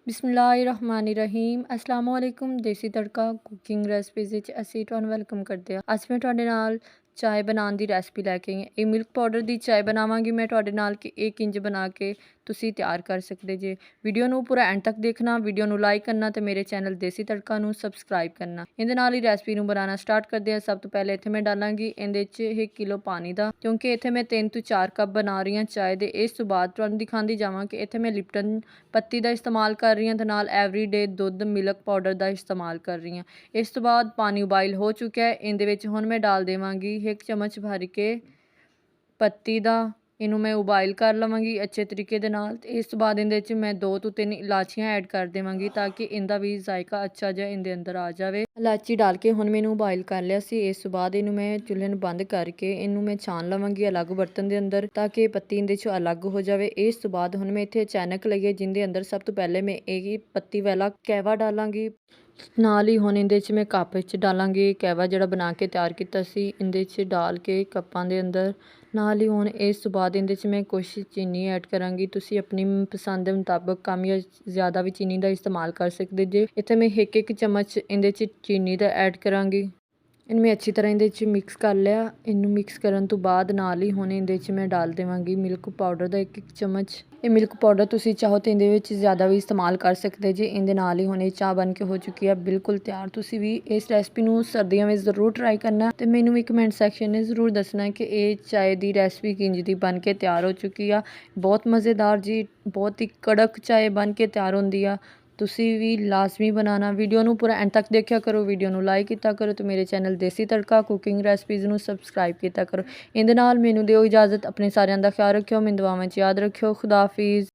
ਬਿਸਮਿल्लाहिर्रहमानिर्रहीम अस्सलाम वालेकुम। देसी तड़का कुकिंग ਰੈਸਪੀਜ਼ ਵਿੱਚ ਅਸੀਂ ਤੁਹਾਨੂੰ ਵੈਲਕਮ ਕਰਦੇ ਹਾਂ। ਅੱਜ ਮੈਂ ਤੁਹਾਡੇ ਨਾਲ ਚਾय ਬਣਾਉਣ ਦੀ ਰੈਸਪੀ ਲੈ ਕੇ ਆਈ ਹਾਂ। ਇਹ ਮਿਲਕ ਪਾਊਡਰ ਦੀ ਚਾय ਬਣਾਵਾਂਗੀ ਮੈਂ ਤੁਹਾਡੇ ਨਾਲ ਕਿ ਇਹ ਕਿੰਜ ਬਣਾ ਕੇ ਤੁਸੀਂ ਤਿਆਰ ਕਰ ਸਕਦੇ ਜੇ। ਵੀਡੀਓ ਨੂੰ ਪੂਰਾ ਐਂਡ ਤੱਕ ਦੇਖਣਾ, ਵੀਡੀਓ ਨੂੰ ਲਾਈਕ ਕਰਨਾ ਤੇ ਮੇਰੇ ਚੈਨਲ ਦੇਸੀ ਤੜਕਾ ਨੂੰ ਸਬਸਕ੍ਰਾਈਬ ਕਰਨਾ। ਇਹਦੇ ਨਾਲ ਹੀ ਰੈਸਪੀ ਨੂੰ ਬਣਾਉਣਾ ਸਟਾਰਟ ਕਰਦੇ ਹਾਂ। ਸਭ ਤੋਂ ਪਹਿਲੇ ਇੱਥੇ ਮੈਂ ਡਾਲਾਂਗੀ ਇਹਦੇ 'ਚ 1 ਕਿਲੋ ਪਾਣੀ ਦਾ, ਕਿਉਂਕਿ ਇੱਥੇ ਮੈਂ 3 ਤੋਂ 4 ਕੱਪ ਬਣਾ ਰਹੀ ਹਾਂ ਚਾय ਦੇ। ਇਸ ਤੋਂ ਬਾਅਦ ਤੁਹਾਨੂੰ ਦਿਖਾਉਂਦੀ ਜਾਵਾਂ ਕਿ ਇੱਥੇ ਮੈਂ ਲਿਪਟਨ ਪੱਤੀ ਦਾ ਇਸਤੇਮਾਲ ਕਰ ਰਹੀ ਹਾਂ ਤੇ ਨਾਲ ਐਵਰੀਡੇ ਦੁੱਧ ਮਿਲਕ ਪਾਊਡਰ ਦਾ ਇਸਤੇਮਾਲ ਕਰ ਰਹੀ ਹਾਂ। ਇਸ ਤੋਂ ਬਾਅਦ ਪਾਣੀ ਉਬਾਈਲ ਹੋ ਚੁੱਕਿਆ ਹੈ। ਇਹਦੇ ਵਿੱਚ ਹੁਣ ਮੈਂ ਡਾਲ ਦੇਵਾਂਗੀ 1 ਚਮਚ ਭਰ ਕੇ ਪੱਤੀ ਦਾ। ਇਹਨੂੰ ਮੈਂ ਉਬਾਈਲ ਕਰ ਲਵਾਂਗੀ ਅੱਛੇ ਤਰੀਕੇ ਦੇ ਨਾਲ। ਤੇ ਇਸ ਤੋਂ ਬਾਅਦ ਇਹਦੇ ਵਿੱਚ ਮੈਂ 2 ਤੋਂ 3 ਇਲਾਚੀਆਂ ਐਡ ਕਰ ਦੇਵਾਂਗੀ ਤਾਂ ਕਿ ਇਹਦਾ ਵੀ ਜ਼ਾਇਕਾ ਅੱਛਾ ਜਿਹਾ ਇਹਦੇ ਅੰਦਰ ਆ ਜਾਵੇ। ਇਲਾਚੀ ਡਾਲ ਕੇ ਹੁਣ ਮੈਨੂੰ ਉਬਾਈਲ ਕਰ ਲਿਆ ਸੀ। ਇਸ ਤੋਂ ਬਾਅਦ ਇਹਨੂੰ ਮੈਂ ਚੁੱਲ੍ਹੇ ਨੂੰ ਬੰਦ ਕਰਕੇ ਇਹਨੂੰ ਮੈਂ ਛਾਣ ਲਵਾਂਗੀ ਅਲੱਗ ਬਰਤਨ ਦੇ ਅੰਦਰ ਤਾਂ ਕਿ ਪੱਤੀ ਇਹਦੇ 'ਚੋਂ ਅਲੱਗ ਹੋ ਜਾਵੇ। ਇਸ ਤੋਂ ਬਾਅਦ ਹੁਣ ਮੈਂ ਇੱਥੇ ਅਚਾਨਕ ਲਈਏ ਜਿਹਦੇ ਅੰਦਰ ਸਭ ਤੋਂ ਪਹਿਲੇ ਮੈਂ ਇਹ ਪੱਤੀ ਵਾਲਾ ਕਹਿਵਾ ਡਾਲਾਂਗੀ। ਨਾਲ ਹੀ ਹੁਣ ਇਹਦੇ 'ਚ ਮੈਂ ਕੱਪ ਵਿੱਚ ਡਾਲਾਂਗੀ ਕਹਿਵਾ ਜਿਹੜਾ ਬਣਾ ਕੇ ਤਿਆਰ ਕੀਤਾ ਸੀ। ਇਹਦੇ 'ਚ ਡਾਲ ਕੇ ਕੱਪਾਂ ਦੇ ਅੰਦਰ ਨਾਲ ਹੀ ਹੁਣ ਇਸ ਤੋਂ ਬਾਅਦ ਇਹਦੇ 'ਚ ਮੈਂ ਕੁਛ ਚੀਨੀ ਐਡ ਕਰਾਂਗੀ। ਤੁਸੀਂ ਆਪਣੀ ਪਸੰਦ ਦੇ ਮੁਤਾਬਕ ਕਮ ਜਾਂ ਜ਼ਿਆਦਾ ਵੀ ਚੀਨੀ ਦਾ ਇਸਤੇਮਾਲ ਕਰ ਸਕਦੇ ਜੇ। ਇੱਥੇ ਮੈਂ 1 ਚਮਚ ਇਹਦੇ 'ਚ ਚੀਨੀ ਦਾ ਐਡ ਕਰਾਂਗੀ। ਇਹਨੂੰ ਮੈਂ ਅੱਛੀ ਤਰ੍ਹਾਂ ਇਹਦੇ 'ਚ ਮਿਕਸ ਕਰ ਲਿਆ। ਇਹਨੂੰ ਮਿਕਸ ਕਰਨ ਤੋਂ ਬਾਅਦ ਨਾਲ ਹੀ ਹੁਣ ਇਹਦੇ 'ਚ ਮੈਂ ਡਾਲ ਦੇਵਾਂਗੀ ਮਿਲਕ ਪਾਊਡਰ ਦਾ 1 ਚਮਚ। ਇਹ ਮਿਲਕ ਪਾਊਡਰ ਤੁਸੀਂ ਚਾਹੋ ਤਾਂ ਇਹਦੇ ਵਿੱਚ ਜ਼ਿਆਦਾ ਵੀ ਇਸਤੇਮਾਲ ਕਰ ਸਕਦੇ ਜੇ। ਇਹਦੇ ਨਾਲ ਹੀ ਹੁਣ ਇਹ ਚਾਹ ਬਣ ਕੇ ਹੋ ਚੁੱਕੀ ਹੈ ਬਿਲਕੁਲ ਤਿਆਰ। ਤੁਸੀਂ ਵੀ ਇਸ ਰੈਸਪੀ ਨੂੰ ਸਰਦੀਆਂ ਵਿੱਚ ਜ਼ਰੂਰ ਟਰਾਈ ਕਰਨਾ ਤੇ ਮੈਨੂੰ ਵੀ ਕਮੈਂਟ ਸੈਕਸ਼ਨ ਨੇ ਜ਼ਰੂਰ ਦੱਸਣਾ ਕਿ ਇਹ ਚਾय ਦੀ ਰੈਸਪੀ ਕਿੰਜ ਦੀ ਬਣ ਕੇ ਤਿਆਰ ਹੋ ਚੁੱਕੀ ਆ। ਬਹੁਤ ਮਜ਼ੇਦਾਰ ਜੀ, ਬਹੁਤ ਹੀ ਕੜਕ ਚਾय ਬਣ ਕੇ ਤਿਆਰ ਹੁੰਦੀ ਆ। ਤੁਸੀਂ ਵੀ ਲਾਜ਼ਮੀ ਬਣਾਉਣਾ। ਵੀਡੀਓ ਨੂੰ ਪੂਰਾ ਐਂਡ ਤੱਕ ਦੇਖਿਆ ਕਰੋ, ਵੀਡੀਓ ਨੂੰ ਲਾਈਕ ਕੀਤਾ ਕਰੋ ਤੇ ਮੇਰੇ ਚੈਨਲ ਦੇਸੀ ਤੜਕਾ ਕੁਕਿੰਗ ਰੈਸਪੀਜ਼ ਨੂੰ ਸਬਸਕ੍ਰਾਈਬ ਕੀਤਾ ਕਰੋ। ਇਹਦੇ ਨਾਲ ਮੈਨੂੰ ਦਿਓ ਇਜਾਜ਼ਤ। ਆਪਣੇ ਸਾਰਿਆਂ ਦਾ ਖਿਆਲ ਰੱਖਿਓ, ਮੈਨੂੰ ਦੁਆਵਾਂ 'ਚ ਯਾਦ ਰੱਖਿਓ। ਖੁਦਾ ਹਾਫਿਜ਼।